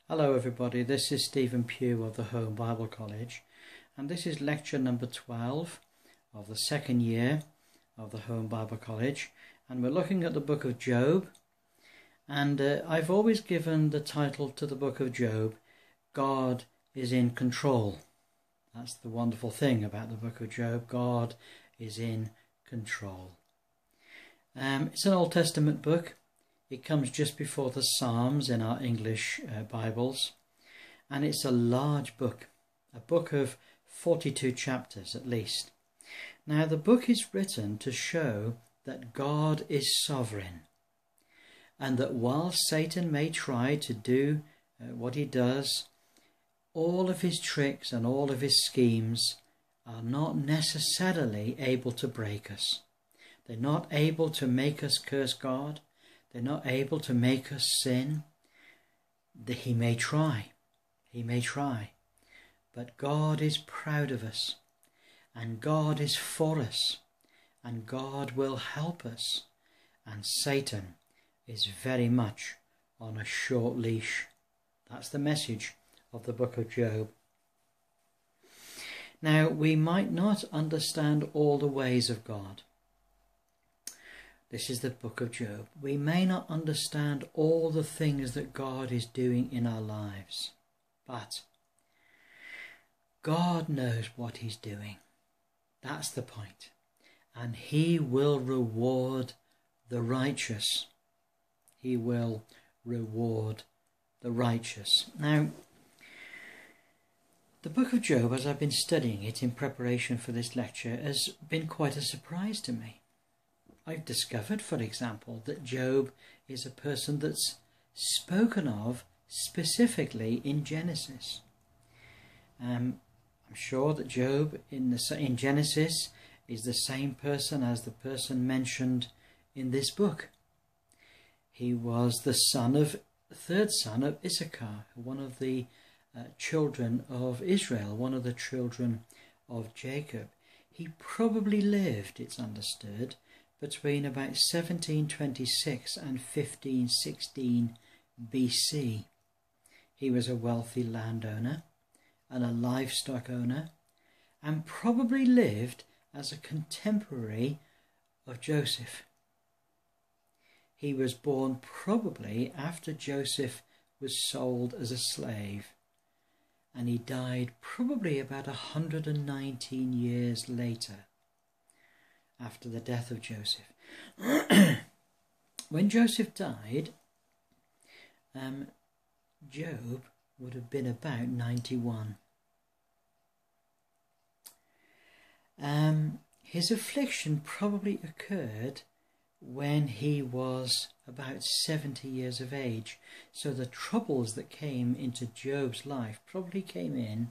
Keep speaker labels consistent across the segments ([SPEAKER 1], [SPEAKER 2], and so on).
[SPEAKER 1] Hello everybody, this is Stephen Pugh of the Home Bible College, and this is lecture number 12 of the second year of the Home Bible College, and we're looking at the book of Job. And I've always given the title to the book of Job, God is in control. That's the wonderful thing about the book of Job, God is in control. It's an Old Testament book. It comes just before the Psalms in our English Bibles, and it's a large book, a book of 42 chapters at least. Now the book is written to show that God is sovereign, and that while Satan may try to do what he does, all of his tricks and all of his schemes are not necessarily able to break us. They're not able to make us curse God. They're not able to make us sin. He may try, but God is proud of us, and God is for us, and God will help us, and Satan is very much on a short leash. That's the message of the book of Job. Now, we might not understand all the ways of God. This is the book of Job. We may not understand all the things that God is doing in our lives, but God knows what he's doing. That's the point. And he will reward the righteous. He will reward the righteous. Now, the book of Job, as I've been studying it in preparation for this lecture, has been quite a surprise to me. I've discovered, for example, that Job is a person that's spoken of specifically in Genesis. I'm sure that Job in Genesis is the same person as the person mentioned in this book. He was the third son of Issachar, one of the children of Israel, one of the children of Jacob. He probably lived, it's understood, between about 1726 and 1516 BC. He was a wealthy landowner and a livestock owner, and probably lived as a contemporary of Joseph. He was born probably after Joseph was sold as a slave, and he died probably about 119 years later, after the death of Joseph. When Joseph died, Job would have been about 91. His affliction probably occurred when he was about 70 years of age. So the troubles that came into Job's life probably came in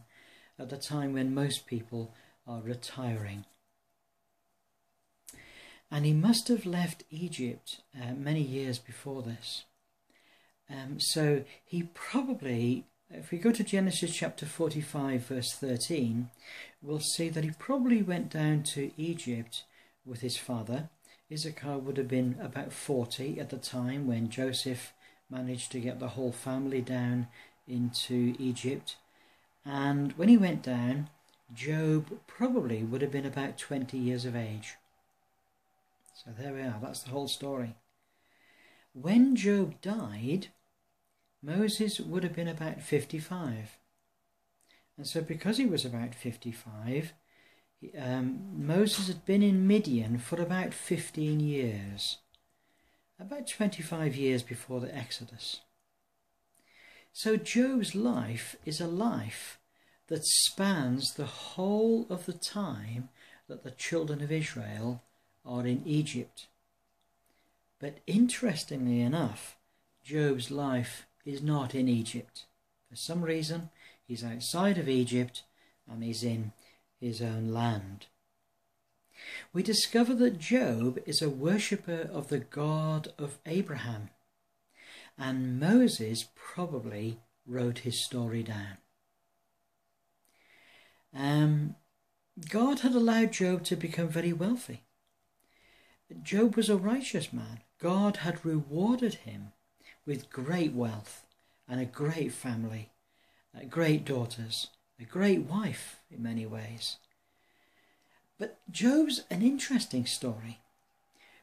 [SPEAKER 1] at the time when most people are retiring. And he must have left Egypt many years before this. So he probably, if we go to Genesis chapter 45 verse 13, we'll see that he probably went down to Egypt with his father. Issachar would have been about 40 at the time when Joseph managed to get the whole family down into Egypt. And when he went down, Job probably would have been about 20 years of age. So there we are, that's the whole story. When Job died, Moses would have been about 55. And so because he was about 55, Moses had been in Midian for about 15 years. About 25 years before the Exodus. So Job's life is a life that spans the whole of the time that the children of Israel are in Egypt. But interestingly enough, Job's life is not in Egypt. For some reason, he's outside of Egypt and he's in his own land. We discover that Job is a worshipper of the God of Abraham, and Moses probably wrote his story down. God had allowed Job to become very wealthy. Job was a righteous man. God had rewarded him with great wealth and a great family, great daughters, a great wife in many ways. But Job's an interesting story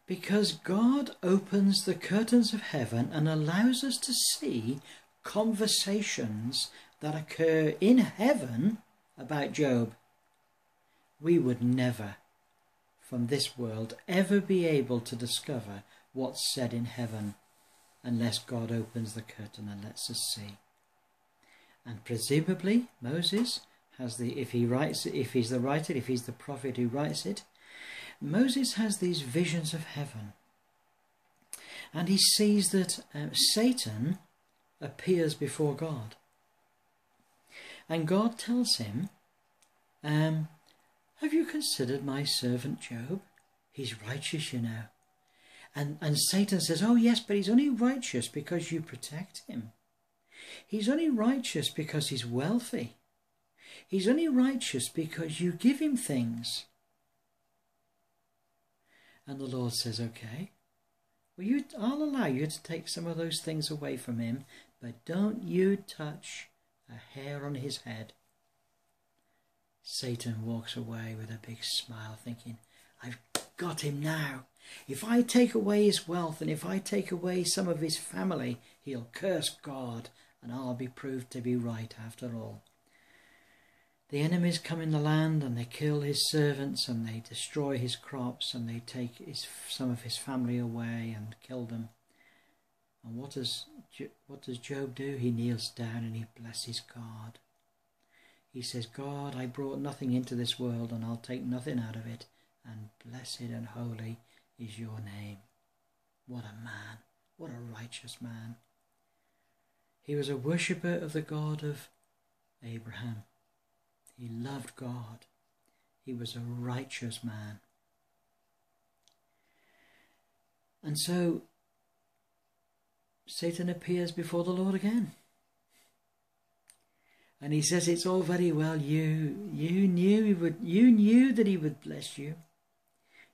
[SPEAKER 1] because God opens the curtains of heaven and allows us to see conversations that occur in heaven about Job. We would never, from this world, ever be able to discover what's said in heaven unless God opens the curtain and lets us see. And presumably Moses has if he's the writer, if he's the prophet who writes it, Moses has these visions of heaven. And he sees that Satan appears before God. And God tells him, have you considered my servant Job? He's righteous, you know. And Satan says, oh yes, but he's only righteous because you protect him. He's only righteous because he's wealthy. He's only righteous because you give him things. And the Lord says, okay, well, I'll allow you to take some of those things away from him, but don't you touch a hair on his head. Satan walks away with a big smile thinking, I've got him now. If I take away his wealth and if I take away some of his family, he'll curse God and I'll be proved to be right after all. The enemies come in the land and they kill his servants and they destroy his crops and they take some of his family away and kill them. And what does Job do? He kneels down and he blesses God. He says, God, I brought nothing into this world and I'll take nothing out of it. And blessed and holy is your name. What a man. What a righteous man. He was a worshipper of the God of Abraham. He loved God. He was a righteous man. And so Satan appears before the Lord again. And he says, it's all very well, you knew that he would bless you.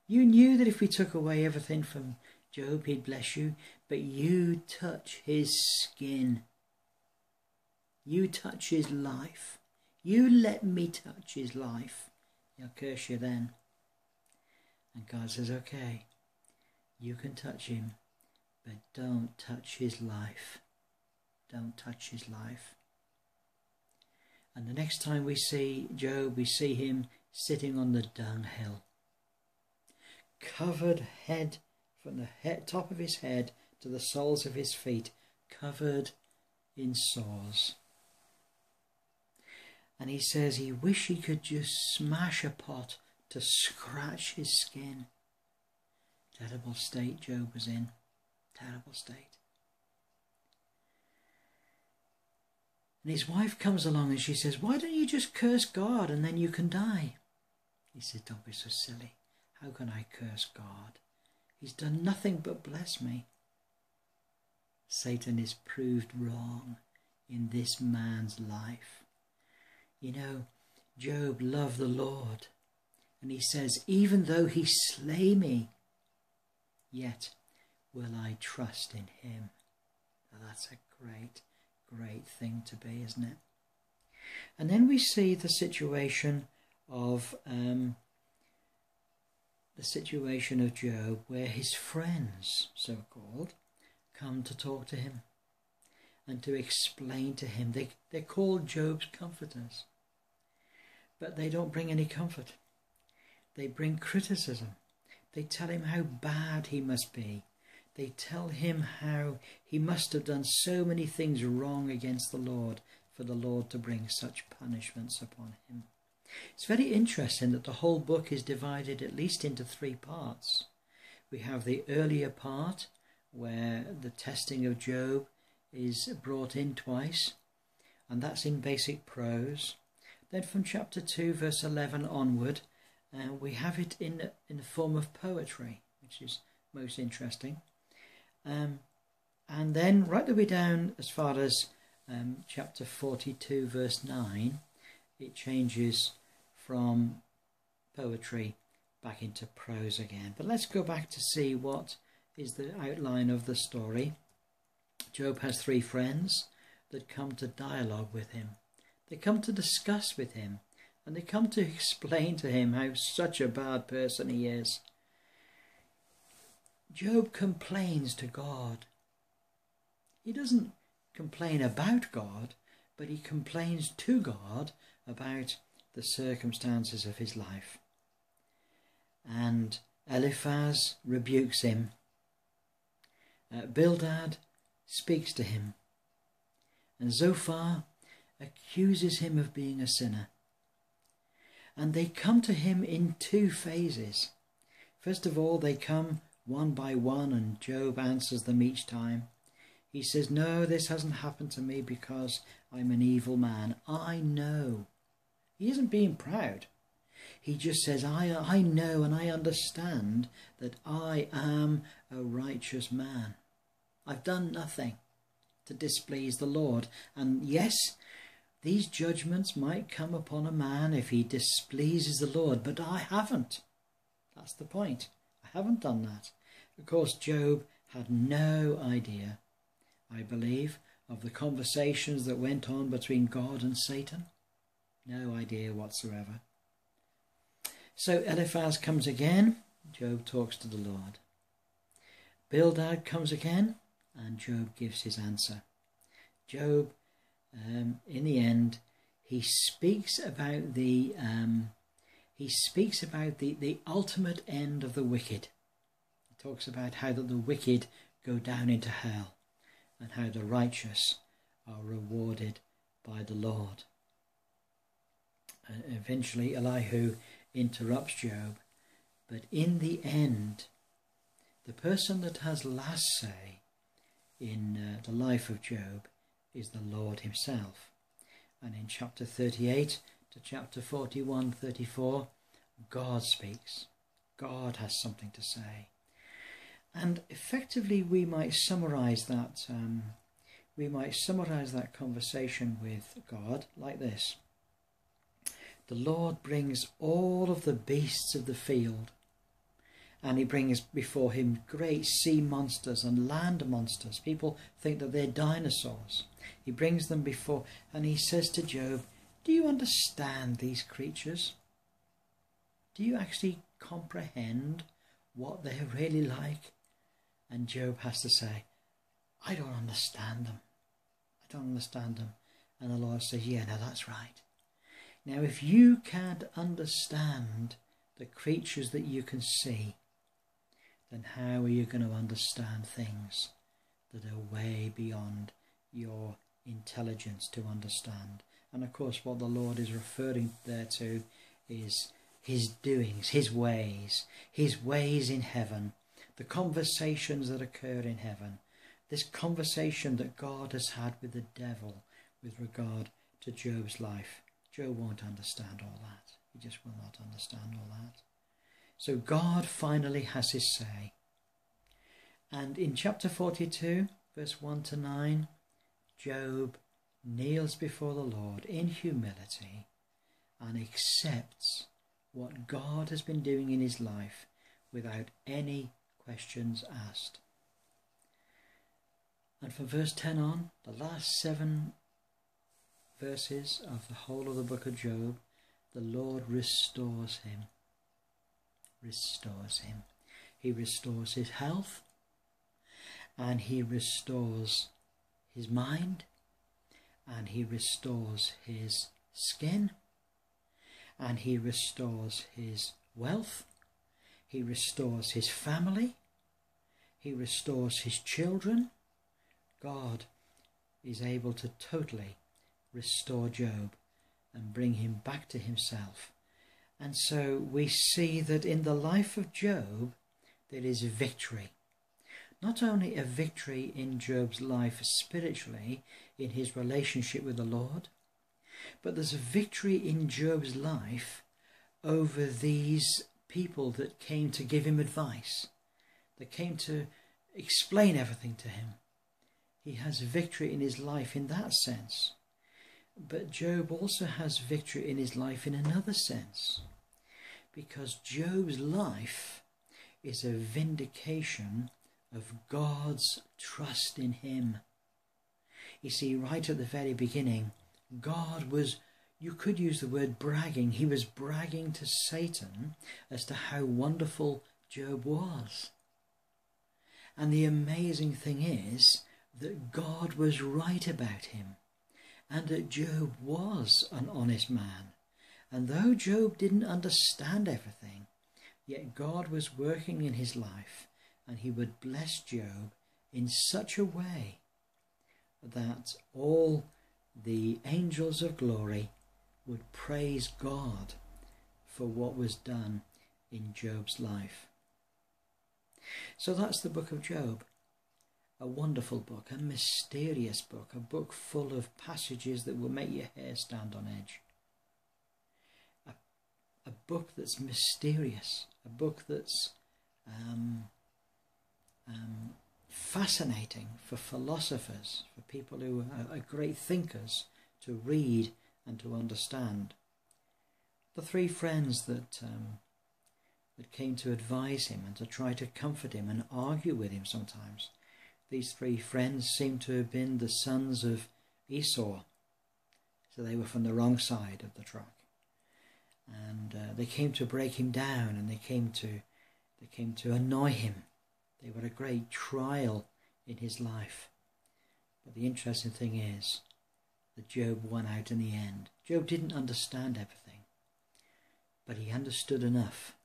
[SPEAKER 1] You knew that if we took away everything from Job, he'd bless you. But you touch his skin. You touch his life. You let me touch his life. He'll curse you then. And God says, okay, you can touch him, but don't touch his life. Don't touch his life. And the next time we see Job, we see him sitting on the dunghill, covered head from the top of his head to the soles of his feet, covered in sores. And he says he wished he could just smash a pot to scratch his skin. Terrible state Job was in. Terrible state. And his wife comes along and she says, why don't you just curse God and then you can die? He says, don't be so silly. How can I curse God? He's done nothing but bless me. Satan is proved wrong in this man's life. You know, Job loved the Lord. And he says, even though he slay me, yet will I trust in him. Now that's a great, great thing to be, isn't it? And then we see the situation of Job, where his friends, so-called, come to talk to him and to explain to him. They're called Job's comforters, but they don't bring any comfort. They bring criticism. They tell him how bad he must be. They tell him how he must have done so many things wrong against the Lord for the Lord to bring such punishments upon him. It's very interesting that the whole book is divided at least into 3 parts. We have the earlier part where the testing of Job is brought in twice, and that's in basic prose. Then from chapter 2 verse 11 onward, we have it in the form of poetry, which is most interesting. And then right the way down as far as chapter 42 verse 9, it changes from poetry back into prose again. But let's go back to see what is the outline of the story. Job has 3 friends. that come to dialogue with him. They come to discuss with him, and they come to explain to him how such a bad person he is. Job complains to God. He doesn't complain about God, but he complains to God about the circumstances of his life. And Eliphaz rebukes him. Bildad speaks to him. And Zophar accuses him of being a sinner. And they come to him in two phases. First of all, they come one by one, and Job answers them each time. He says, no, this hasn't happened to me because I'm an evil man. I know. He isn't being proud. He just says, I know and I understand that I am a righteous man. I've done nothing to displease the Lord. And yes, these judgments might come upon a man if he displeases the Lord, but I haven't. That's the point. I haven't done that. Of course, Job had no idea, I believe, of the conversations that went on between God and Satan. No idea whatsoever. So Eliphaz comes again. Job talks to the Lord. Bildad comes again, and Job gives his answer. Job, in the end, he speaks about the ultimate end of the wicked. He talks about how that the wicked go down into hell, and how the righteous are rewarded by the Lord. Eventually, Elihu interrupts Job, but in the end, the person that has last say in the life of Job is the Lord himself. And in chapter 38 to chapter 41, 34, God speaks. God has something to say. And effectively, we might summarize that. That conversation with God like this: the Lord brings all of the beasts of the field, and he brings before him great sea monsters and land monsters. People think that they're dinosaurs. He brings them before, and he says to Job, do you understand these creatures? Do you actually comprehend what they're really like? And Job has to say, I don't understand them. I don't understand them. And the Lord says, yeah, no, that's right. Now, if you can't understand the creatures that you can see, then how are you going to understand things that are way beyond your intelligence to understand? And of course, what the Lord is referring there to is his doings, his ways in heaven, the conversations that occur in heaven, this conversation that God has had with the devil with regard to Job's life. Job won't understand all that. He just will not understand all that. So God finally has his say. And in chapter 42, verse 1 to 9, Job kneels before the Lord in humility and accepts what God has been doing in his life without any questions asked. And from verse 10 on, the last 7 verses of the whole of the book of Job, the Lord restores him. Restores him. He restores his health, and he restores his mind, and he restores his skin, and he restores his wealth, he restores his family, he restores his children. God is able to totally restore Job and bring him back to himself. And so we see that in the life of Job there is victory. Not only a victory in Job's life spiritually, in his relationship with the Lord, but there's a victory in Job's life over these people that came to give him advice, that came to explain everything to him. He has victory in his life in that sense. But Job also has victory in his life in another sense, because Job's life is a vindication of God's trust in him. You see, right at the very beginning, God was, you could use the word bragging. He was bragging to Satan as to how wonderful Job was. And the amazing thing is that God was right about him, and that Job was an honest man. And though Job didn't understand everything, yet God was working in his life, and he would bless Job in such a way that all the angels of glory would praise God for what was done in Job's life. So that's the book of Job. A wonderful book, a mysterious book, a book full of passages that will make your hair stand on edge. A book that's mysterious, a book that's fascinating for philosophers, for people who are great thinkers to read and to understand. The three friends that came to advise him and to try to comfort him and argue with him sometimes, these three friends seem to have been the sons of Esau. So they were from the wrong side of the track. And they came to break him down, and they came to annoy him. They were a great trial in his life. But the interesting thing is that Job won out in the end. Job didn't understand everything, but he understood enough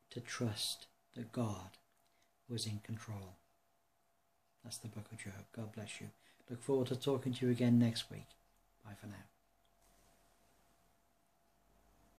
[SPEAKER 1] to trust that God was in control. That's the book of Job. God bless you. Look forward to talking to you again next week. Bye for now.